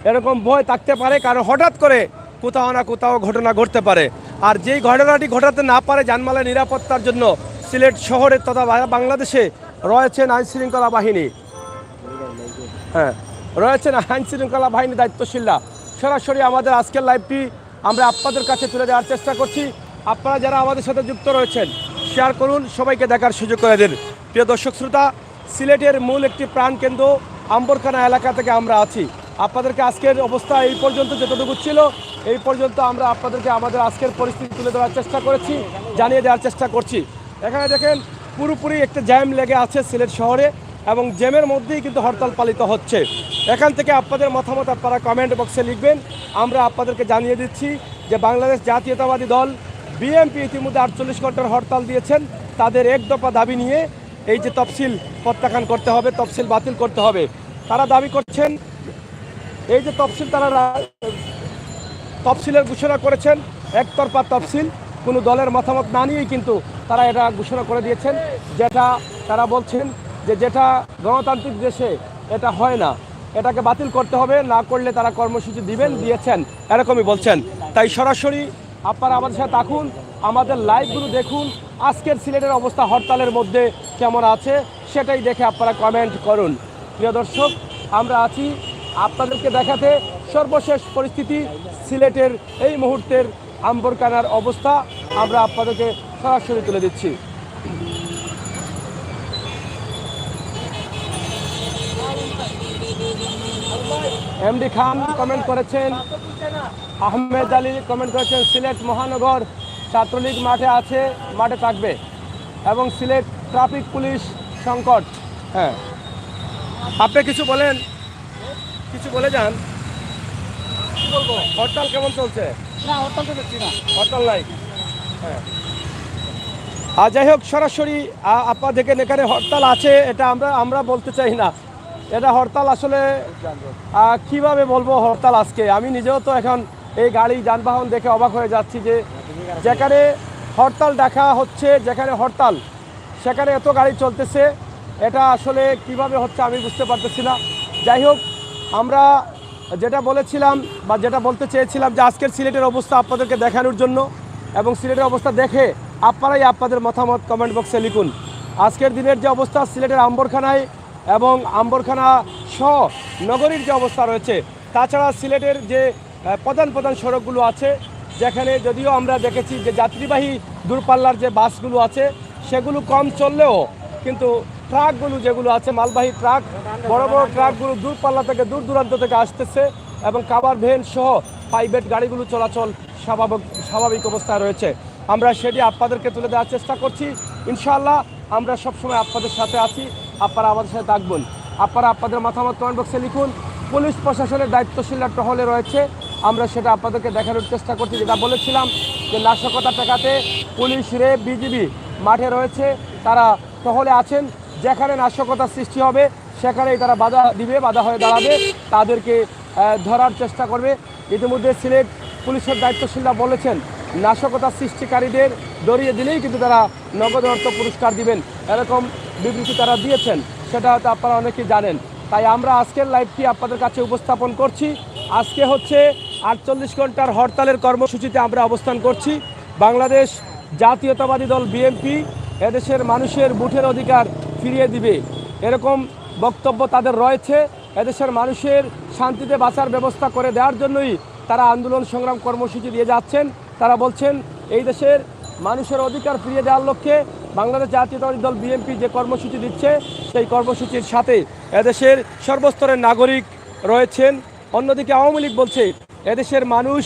এরকম ভয় থাকতে পারে, কারণ হঠাৎ করে কোথাও না কোথাও ঘটনা ঘটতে পারে। আর যেই ঘটনাটি ঘটাতে না পারে, জানমালের নিরাপত্তার জন্য সিলেট শহরে তথা বাংলাদেশে রয়েছেন আইনশৃঙ্খলা বাহিনী। হ্যাঁ, রয়েছেন আইনশৃঙ্খলা বাহিনী দায়িত্বশীলরা। সরাসরি আমাদের আজকের লাইভটি আমরা আপনাদের কাছে তুলে দেওয়ার চেষ্টা করছি। আপনারা যারা আমাদের সাথে যুক্ত রয়েছেন, শেয়ার করুন, সবাইকে দেখার সুযোগ করে দিন। প্রিয় দর্শক শ্রোতা, সিলেটের মূল একটি প্রাণকেন্দ্র আম্বরখানা এলাকা থেকে আমরা আছি। আপনাদেরকে আজকের অবস্থা এই পর্যন্ত যতটুকু ছিল, এই পর্যন্ত আমরা আপনাদেরকে আমাদের আজকের পরিস্থিতি তুলে দেওয়ার চেষ্টা করেছি, জানিয়ে দেওয়ার চেষ্টা করছি। এখানে দেখেন পুরোপুরি একটা জ্যাম লেগে আছে সিলেট শহরে, এবং জ্যামের মধ্যেই কিন্তু হরতাল পালিত হচ্ছে। এখান থেকে আপনাদের মতামত আপনারা কমেন্ট বক্সে লিখবেন। আমরা আপনাদেরকে জানিয়ে দিচ্ছি যে বাংলাদেশ জাতীয়তাবাদী দল বিএনপি ইতিমধ্যে 48 ঘন্টার হরতাল দিয়েছেন। তাদের এক দফা দাবি নিয়ে এই যে তফসিল প্রত্যাখ্যান করতে হবে, তফসিল বাতিল করতে হবে। তারা দাবি করছেন এই যে তফসিল, তারা তফসিলের ঘোষণা করেছেন, একতরফা তফসিল, কোনো দলের মতামত না নিয়েই কিন্তু তারা এটা ঘোষণা করে দিয়েছেন। যেটা তারা বলছেন যে যেটা গণতান্ত্রিক দেশে এটা হয় না, এটাকে বাতিল করতে হবে, না করলে তারা কর্মসূচি দিয়েছেন, এরকমই বলছেন। তাই সরাসরি আপনারা আমাদের সাথে থাকুন, আমাদের লাইভগুলো দেখুন, আজকের সিলেটের অবস্থা হরতালের মধ্যে কেমন আছে সেটাই দেখে আপনারা কমেন্ট করুন। প্রিয় দর্শক, আমরা আছি আপনাদেরকে দেখাতে সর্বশেষ পরিস্থিতি, সিলেটের এই মুহূর্তের আম্বরখানার অবস্থা আমরা আপনাদেরকে সরাসরি তুলে দিচ্ছি। এমডি খান কমেন্ট করেছেন, আহমেদ আলী কমেন্ট করেছেন, সিলেট মহানগর ছাত্রলীগ মাঠে থাকবে, এবং সিলেট ট্রাফিক পুলিশ সংকট। হ্যাঁ, আপনি কিছু বলেন, কিছু বলে যান। কি বলবো, হরতাল কেমন চলছে? না, হরতাল তো দেখছি না, হরতাল নাই। হ্যাঁ, আর যাই হোক, সরাসরি আপনারা দেখেন এখানে হরতাল আছে, এটা আমরা বলতে চাই না। এটা হরতাল আসলে কিভাবে বলবো হরতাল আজকে, আমি নিজেও তো এখন এই গাড়ি যানবাহন দেখে অবাক হয়ে যাচ্ছি যে যেখানে হরতাল দেখা হচ্ছে, যেখানে হরতাল সেখানে এত গাড়ি চলতেছে, এটা আসলে কিভাবে হচ্ছে আমি বুঝতে পারতেছি না। যাই হোক, আমরা যেটা বলেছিলাম বা যেটা বলতে চেয়েছিলাম যে আজকের সিলেটের অবস্থা আপনাদেরকে দেখানোর জন্য, এবং সিলেটের অবস্থা দেখে আপনারাই আপনাদের মতামত কমেন্ট বক্সে লিখুন। আজকের দিনের যে অবস্থা সিলেটের আম্বরখানায় এবং আম্বরখানা সহ নগরীর যে অবস্থা রয়েছে, তাছাড়া সিলেটের যে প্রধান সড়কগুলো আছে, যেখানে যদিও আমরা দেখেছি যে যাত্রীবাহী দূরপাল্লার যে বাসগুলো আছে সেগুলো কম চললেও কিন্তু ট্রাকগুলো যেগুলো আছে, মালবাহী ট্রাক, বড় বড় ট্রাকগুলো দূরপাল্লা থেকে দূর দূরান্ত থেকে আসতেছে, এবং কাভার ভ্যান সহ প্রাইভেট গাড়িগুলো চলাচল স্বাভাবিক অবস্থায় রয়েছে। আমরা সেটি আপনাদেরকে তুলে দেওয়ার চেষ্টা করছি। ইনশাআল্লাহ আমরা সবসময় আপনাদের সাথে আছি, আপনারা আমাদের সাথে থাকবেন। আপনারা আপনাদের মতামত কমেন্ট বক্সে লিখুন। পুলিশ প্রশাসনের দায়িত্বশীলরা টহলে রয়েছে, আমরা সেটা আপনাদেরকে দেখানোর চেষ্টা করছি। যেটা বলেছিলাম যে নাশকতা ঠেকাতে পুলিশ, র্যাব, বিজিবি মাঠে রয়েছে, তারা টহলে আছেন। যেখানে নাশকতার সৃষ্টি হবে সেখানেই তারা বাধা দিবে, বাধা হয়ে দাঁড়াবে, তাদেরকে ধরার চেষ্টা করবে। ইতিমধ্যে সিলেট পুলিশের দায়িত্বশীলরা বলেছেন নাশকতা সৃষ্টিকারীদের ধরিয়ে দিলেই কিন্তু তারা নগদ অর্থ পুরস্কার দিবেন, এরকম বিবৃতি তারা দিয়েছেন। সেটা হয়তো আপনারা অনেকেই জানেন। তাই আমরা আজকের লাইভটি আপনাদের কাছে উপস্থাপন করছি। আজকে হচ্ছে 48 ঘন্টার হরতালের কর্মসূচিতে আমরা অবস্থান করছি। বাংলাদেশ জাতীয়তাবাদী দল বিএনপি এদেশের মানুষের ভোটের অধিকার ফিরিয়ে দিবে, এরকম বক্তব্য তাদের রয়েছে। এদেশের মানুষের শান্তিতে বাঁচার ব্যবস্থা করে দেওয়ার জন্যই তারা আন্দোলন সংগ্রাম কর্মসূচি দিয়ে যাচ্ছেন। তারা বলছেন এই দেশের মানুষের অধিকার ফিরিয়ে দেওয়ার লক্ষ্যে বাংলাদেশ জাতীয়তাবাদী দল বিএনপি যে কর্মসূচি দিচ্ছে সেই কর্মসূচির সাথে এদেশের সর্বস্তরের নাগরিক রয়েছেন। অন্যদিকে আওয়ামী লীগ বলছে এদেশের মানুষ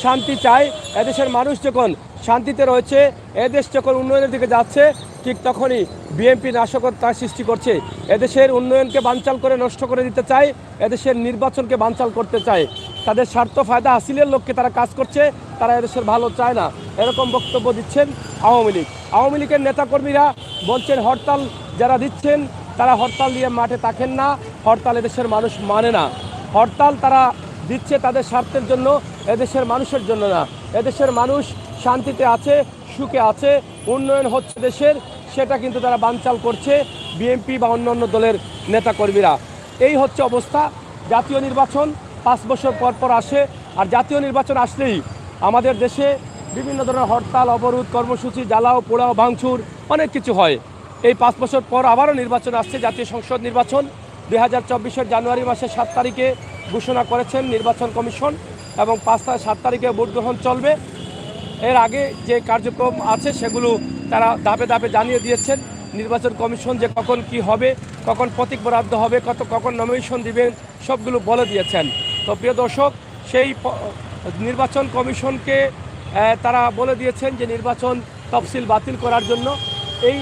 শান্তি চায়, এদেশের মানুষ যখন শান্তিতে রয়েছে, এদেশ যখন উন্নয়নের দিকে যাচ্ছে, ঠিক তখনই বিএনপি নাশকতা সৃষ্টি করছে। এদেশের উন্নয়নকে বানচাল করে নষ্ট করে দিতে চায়, এদেশের নির্বাচনকে বানচাল করতে চায়। তাদের স্বার্থ ফায়দা হাসিলের লক্ষ্যে তারা কাজ করছে, তারা এদেশের ভালো চায় না, এরকম বক্তব্য দিচ্ছেন আওয়ামী লীগ। আওয়ামী লীগের নেতাকর্মীরা বলছেন হরতাল যারা দিচ্ছেন তারা হরতাল দিয়ে মাঠে থাকেন না, হরতাল এদেশের মানুষ মানে না। হরতাল তারা দিচ্ছে তাদের স্বার্থের জন্য, এদেশের মানুষের জন্য না। এদেশের মানুষ শান্তিতে আছে, সুখে আছে, উন্নয়ন হচ্ছে দেশের, সেটা কিন্তু তারা বানচাল করছে বিএনপি বা অন্যান্য দলের নেতাকর্মীরা। এই হচ্ছে অবস্থা। জাতীয় নির্বাচন 5 বছর পর পর আসে, আর জাতীয় নির্বাচন আসলেই আমাদের দেশে বিভিন্ন ধরনের হরতাল, অবরোধ, কর্মসূচি, জ্বালাও পোড়াও, ভাঙচুর, অনেক কিছু হয়। এই 5 বছর পর আবারও নির্বাচন আসছে, জাতীয় সংসদ নির্বাচন 2024 জানুয়ারি মাসের 7 তারিখে ঘোষণা করেছেন নির্বাচন কমিশন, এবং 7 তারিখে ভোট গ্রহণ চলবে। এর আগে যে কার্যক্রম আছে সেগুলো তারা ধাপে ধাপে জানিয়ে দিয়েছেন নির্বাচন কমিশন, যে কখন কি হবে, কখন প্রতীক বরাদ্দ হবে, কখন নমিনেশন দিবেন, সবগুলো বলে দিয়েছেন। তো প্রিয় দর্শক, সেই নির্বাচন কমিশনকে তারা বলে দিয়েছেন যে নির্বাচন তফসিল বাতিল করার জন্য। এই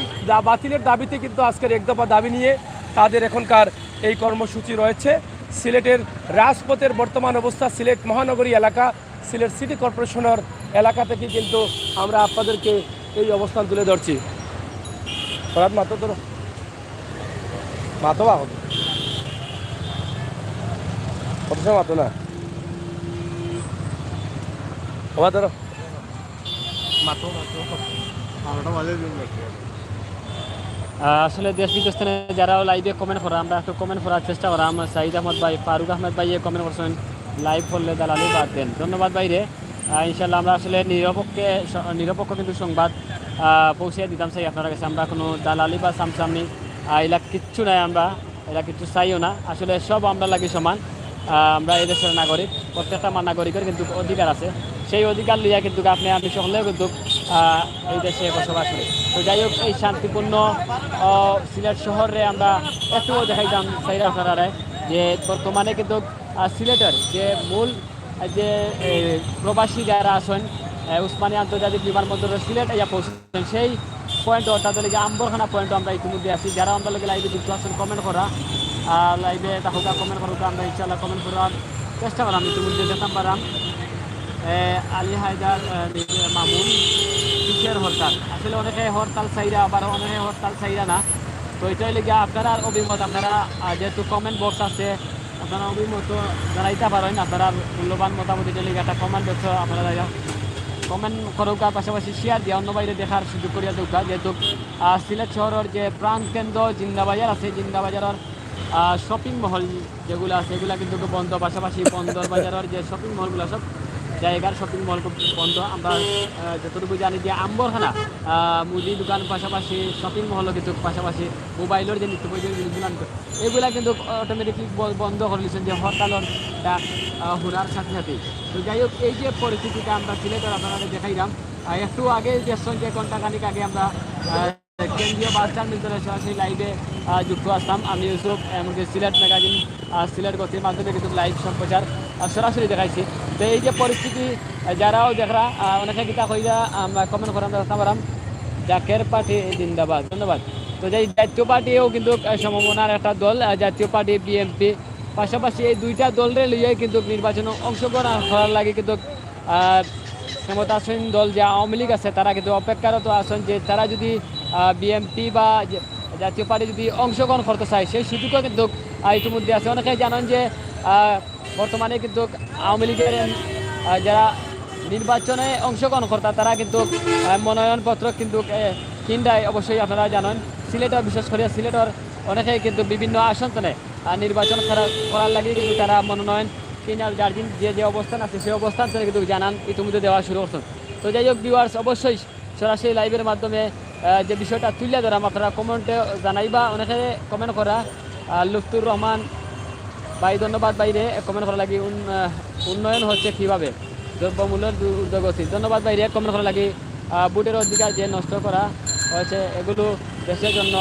বাতিলের দাবিতে কিন্তু আজকের এক দফা দাবি নিয়ে তাদের এখনকার এই কর্মসূচি রয়েছে। সিলেটের রাজপথের বর্তমান অবস্থা, সিলেট মহানগরী এলাকা, সিলেট সিটি কর্পোরেশনের এলাকা থেকে কিন্তু আমরা আপনাদেরকে এই অবস্থান তুলে ধরছি। মাতো তোর মাতো বাহ কত সময় মাতো না ওবা ধরো মাতো মাতো 12টা বাজে দিন যাচ্ছে। আসলে দেশ বিদেশ থেকে যারা লাইভে কমেন্ট করা, আমরা একটু কমেন্ট করার চেষ্টা করা। আমরা সাইদ আহমদ ভাই, ফারুক আহমেদ ভাই কমেন্ট করছেন লাইভ করলে দালালি বাদ দেন। ধন্যবাদ বাইরে। ইনশাল্লাহ আমরা আসলে নিরপেক্ষ কিন্তু সংবাদ পৌঁছে দিতাম চাই আপনার কাছে। আমরা কোনো দালালি বা সামসামনি এলা কিচ্ছু নাই, আমরা এলা কিচ্ছু চাইও না। আসলে সব আমরা লাগি সমান। আমরা এই দেশের নাগরিক, প্রত্যেকটা নাগরিকের কিন্তু অধিকার আছে। সেই অধিকার লইয়া কিন্তু আপনি আমি সকলেও কিন্তু এই দেশে বসবাস করি। তো যাই হোক, এই শান্তিপূর্ণ সিলেট শহরে আমরা একটু দেখাইতাম চাইরা আপনারা যে বর্তমানে কিন্তু সিলেটের যে মূল যে প্রবাসী যারা আছেন উসমানী আন্তর্জাতিক বিমানবন্দরের সিলেট ইয়া পৌঁছেছেন, সেই পয়েন্ট তাদের লিগে আম্বরখানা পয়েন্ট আমরা ইতিমধ্যে আছি। যারা আমরা লোকে লাইভে যুক্ত আছেন কমেন্ট করা, লাইভে তাহলে কমেন্ট করা, আমরা ইনশাল্লাহ কমেন্ট করার চেষ্টা করাম। ইতিমধ্যে দেখতাম পারাম আলী হায়দার মামুন কিসের হরতাল। আসলে অনেকে হরতাল চাইরা, আবার অনেকে হরতাল চাইরা না। তো এটাই লেগে আপনারা অভিমত, আপনারা যেহেতু কমেন্ট বক্স আছে, আপনারা অভিমত জানাইতে পারেন। আপনারা মূল্যবান মতামত এটা লেগে একটা কমেন্ট বক্স আপনারা কমেন্ট করুকার, পাশাপাশি শেয়ার দিয়ে অন্য বাইরে দেখার সুযোগ করিয়া দৌকা। যেহেতু সিলেট শহরের যে প্রাণ কেন্দ্র জিন্দাবাজার আছে, জিন্দাবাজারের শপিং মহল যেগুলো আছে এগুলো কিন্তু বন্ধ, পাশাপাশি বন্দর বাজারের যে শপিং মহলগুলো সব জায়গার শপিং মল বন্ধ। আমরা যতটুকু জানি যে আম্বরখানা মুদি দোকান, পাশাপাশি শপিং মহলও কিন্তু, পাশাপাশি মোবাইলের যে নিত্য প্রয়োজনীয় জিনিসগুলো এগুলা কিন্তু অটোমেটিকলি বন্ধ করে দিচ্ছেন যে হরতালের হুনার সাথে সাথে। তো যাই হোক, এই যে পরিস্থিতিটা আমরা সিলেটের আপনারা দেখাইলাম। একটু আগে দেখছেন যে ঘন্টাখানিক আগে আমরা কেন্দ্রীয় বাস টার্মিনালে সরাসরি লাইভে যুক্ত আসতাম। আমি ইউসুফ, এমনকি সিলেট ম্যাগাজিন, সিলেট গতির মাধ্যমে কিন্তু লাইভ সম্প্রচার সরাসরি দেখাইছি। তো এই যে পরিস্থিতি যারাও দেখরা অনেকে গীতা কইরা আমরা কমেন্ট করাম রাস্তা পারাম জাকের পার্টি জিন্দাবাদ। ধন্যবাদ। তো যে জাতীয় পার্টিও কিন্তু সম্ভাবনার একটা দল, জাতীয় পার্টি বিএনপি, পাশাপাশি এই দুইটা দলের লিয়ে কিন্তু নির্বাচনে অংশগ্রহণ করার লাগে কিন্তু ক্ষমতাসীন দল যে আওয়ামী লীগ আছে তারা কিন্তু অপেক্ষারত আছেন যে তারা যদি বিএনপি বা জাতীয় পার্টি যদি অংশগ্রহণ করতে চায় সেই সুযোগও কিন্তু ইতিমধ্যে আছে। অনেকে জানেন যে বর্তমানে কিন্তু আওয়ামী লীগের যারা নির্বাচনে অংশগ্রহণ কর্তা তারা কিন্তু মনোনয়নপত্র কিন্তু কিনডায়, অবশ্যই আপনারা জানেন। সিলেটের বিশেষ করে সিলেটের অনেকেই কিন্তু বিভিন্ন আসন তলে নির্বাচন করার লাগে কিন্তু তারা মনোনয়ন কিনার যার যে অবস্থান আছে সেই অবস্থান থেকে কিন্তু জানান ইতিমধ্যে দেওয়া শুরু করছেন। তো যাই হোক ভিউয়ার্স, অবশ্যই সরাসরি লাইভের মাধ্যমে যে বিষয়টা তুলে ধরাম আপনারা কমেন্টে জানাইবা। অনেকে কমেন্ট করা লুৎফুর রহমান ভাই, ধন্যবাদ বাইরে কমেন্ট করা লাগি। উন্নয়ন হচ্ছে কীভাবে দ্রব্যমূল্যের ঊর্ধ্বগতি, ধন্যবাদ বাইরে কমেন্ট করা লাগি। ভোটের অধিকার যে নষ্ট করা হয়েছে এগুলো দেশের জন্য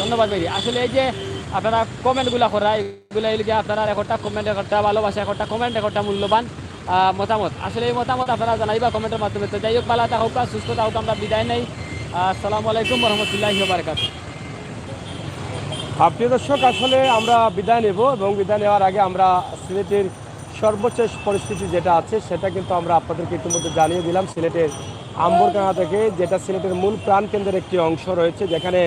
ধন্যবাদ বাইরে। আসলে এই যে আপনারা কমেন্টগুলো করা এগুলো এই যে আপনারা একটা কমেন্ট একটা ভালোবাসা একটা কমেন্ট একটা মূল্যবান মতামত, আসলে এই মতামত আপনারা জানাইবা কমেন্টের মাধ্যমে। তো যাই হোক, ভালো থাকুক সুস্থ থাকুক, আমরা বিদায় নেই। আসসালামু আলাইকুম রহমতুল্লাহি ওয়া বারাকাতুহু। প্রিয় দর্শক, আসলে আমরা বিদায় নেব এবং বিদায় নেওয়ার আগে আমরা সিলেটের সর্বোচ্চ পরিস্থিতি যেটা আছে সেটা কিন্তু আমরা আপনাদেরকে ইতিমধ্যে জানিয়ে দিলাম। সিলেটের আম্বরকাঙা থেকে, যেটা সিলেটের মূল প্রাণকেন্দ্রের একটি অংশ রয়েছে, যেখানে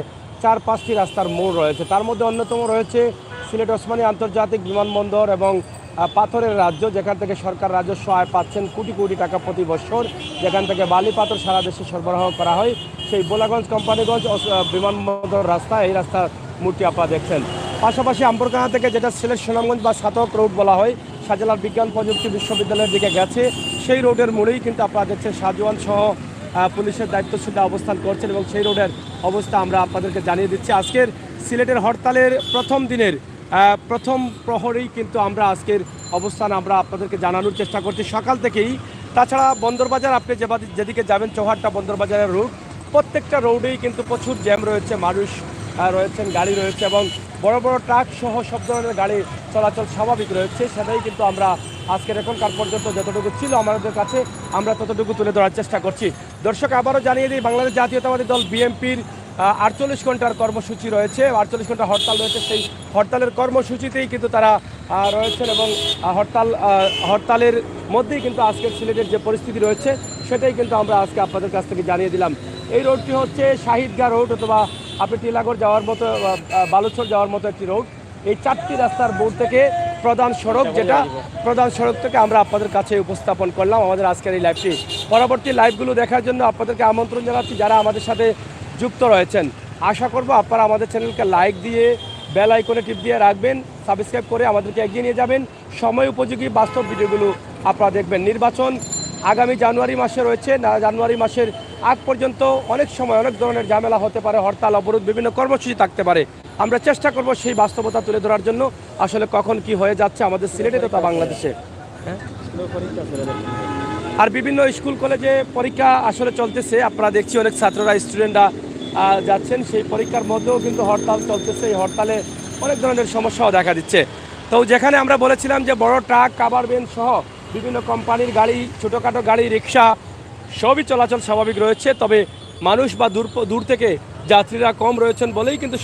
4-5টি রাস্তার মোড় রয়েছে। তার মধ্যে অন্যতম রয়েছে সিলেট ওসমানী আন্তর্জাতিক বিমানবন্দর এবং পাথরের রাজ্য, যেখান থেকে সরকার রাজস্ব আয় পাচ্ছেন কোটি কোটি টাকা প্রতি বছর, যেখান থেকে বালি পাথর সারা দেশে সরবরাহ করা হয়। সেই বোলাগঞ্জ কোম্পানিগঞ্জ বিমানবন্দর রাস্তা, এই রাস্তার মূর্তি আপনারা দেখছেন। পাশাপাশি আম্বরকাঙা থেকে যেটা সিলেট সুনামগঞ্জ বা সাতক রোড বলা হয়, শাহজালাল বিজ্ঞান প্রযুক্তি বিশ্ববিদ্যালয়ের দিকে গেছে, সেই রোডের মোড়েই কিন্তু আপনারা দেখছেন শাহজাহান সহ পুলিশের দায়িত্বশীলরা অবস্থান করছেন এবং সেই রোডের অবস্থা আমরা আপনাদেরকে জানিয়ে দিচ্ছি। আজকের সিলেটের হরতালের প্রথম দিনের প্রথম প্রহরেই কিন্তু আমরা আজকের অবস্থান আমরা আপনাদেরকে জানানোর চেষ্টা করছি সকাল থেকেই। তাছাড়া বন্দরবাজার, আপনি যেদিকে যাবেন চৌহাট্টা বন্দরবাজারের রুট, প্রত্যেকটা রোডেই কিন্তু প্রচুর জ্যাম রয়েছে, মানুষ রয়েছেন, গাড়ি রয়েছে এবং বড় বড় ট্রাক সহ সব ধরনের গাড়ি চলাচল স্বাভাবিক রয়েছে। সেটাই কিন্তু আমরা আজকের এখনকার পর্যন্ত যতটুকু ছিল আমাদের কাছে আমরা ততটুকু তুলে ধরার চেষ্টা করছি। দর্শক, আবারও জানিয়ে দিই, বাংলাদেশ জাতীয়তাবাদী দল বিএনপির 48 ঘন্টার কর্মসূচি রয়েছে, 48 ঘন্টা হরতাল রয়েছে। সেই হরতালের কর্মসূচিতেই কিন্তু তারা রয়েছেন এবং হরতালের মধ্যেই কিন্তু আজকের সিলেটের যে পরিস্থিতি রয়েছে সেটাই কিন্তু আমরা আজকে আপনাদের কাছ থেকে জানিয়ে দিলাম। এই রোডটি হচ্ছে শাহিদগাঁ রোড, অথবা আপনি টিলাগড় যাওয়ার মতো, বালুচর যাওয়ার মতো একটি রোড। এই 4টি রাস্তার বোর্ড থেকে প্রধান সড়ক, যেটা প্রধান সড়ক থেকে আমরা আপনাদের কাছে উপস্থাপন করলাম আমাদের আজকের এই লাইভটি। পরবর্তী লাইভগুলো দেখার জন্য আপনাদেরকে আমন্ত্রণ জানাচ্ছি। যারা আমাদের সাথে যুক্ত রয়েছেন, আশা করব আপনারা আমাদের চ্যানেলকে লাইক দিয়ে বেল আইকনে টিপ দিয়ে রাখবেন, সাবস্ক্রাইব করে আমাদেরকে এগিয়ে নিয়ে যাবেন। সময় উপযোগী বাস্তব ভিডিওগুলো আপনারা দেখবেন। নির্বাচন আগামী জানুয়ারি মাসে রয়েছে, জানুয়ারি মাসের আগ পর্যন্ত অনেক সময় অনেক ধরনের ঝামেলা হতে পারে, হরতাল অবরোধ বিভিন্ন কর্মসূচি থাকতে পারে। আমরা চেষ্টা করব সেই বাস্তবতা তুলে ধরার জন্য, আসলে কখন কি হয়ে যাচ্ছে আমাদের সিলেটে তথা বাংলাদেশে। আর বিভিন্ন স্কুল কলেজে পরীক্ষা আসলে চলতেছে, আপনারা দেখছি অনেক ছাত্ররা স্টুডেন্টরা যাচ্ছেন, সেই পরীক্ষার মধ্যেও কিন্তু হরতাল চলতেছে। এই হরতালে অনেক ধরনের সমস্যাও দেখা দিচ্ছে। তো যেখানে আমরা বলেছিলাম যে বড় ট্রাক, কাভার ভ্যান সহ বিভিন্ন কোম্পানির গাড়ি, ছোটোখাটো গাড়ি, রিক্সা সবই চলাচল স্বাভাবিক রয়েছে, তবে মানুষ বা দূর থেকে যাত্রীরা কম রয়েছেন বলেই কিন্তু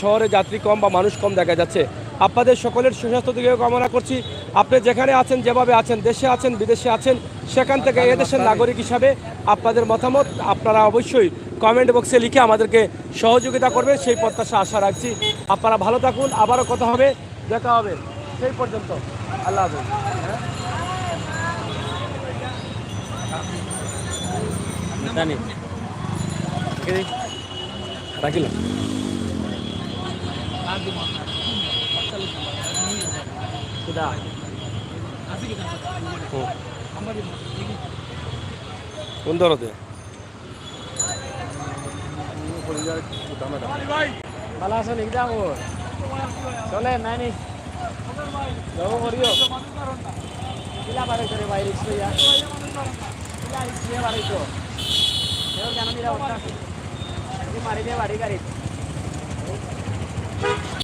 শহরে যাত্রী কম বা মানুষ কম দেখা যাচ্ছে। আপনাদের সকলের সুস্বাস্থ্য দিকে কামনা করছি। আপনি যেখানে আছেন, যেভাবে আছেন, দেশে আছেন, বিদেশে আছেন, সেখান থেকে এদেশের নাগরিক হিসাবে আপনাদের মতামত আপনারা অবশ্যই কমেন্ট বক্সে লিখে আমাদেরকে সহযোগিতা করবে, সেই প্রত্যাশা আশা রাখছি। আপনারা ভালো থাকুন, আবারও কথা হবে, দেখা হবে, সেই পর্যন্ত আল্লাহ হাফেজ। রাখিলাম। কোন দরদে ভালো আছো নাকি? যাবো চলে নাই নি যাবো করিও কিলা বাড়ি করে বাইরে কিলা বাড়ি তো জানো মারি দিয়ে বাড়ি গাড়ি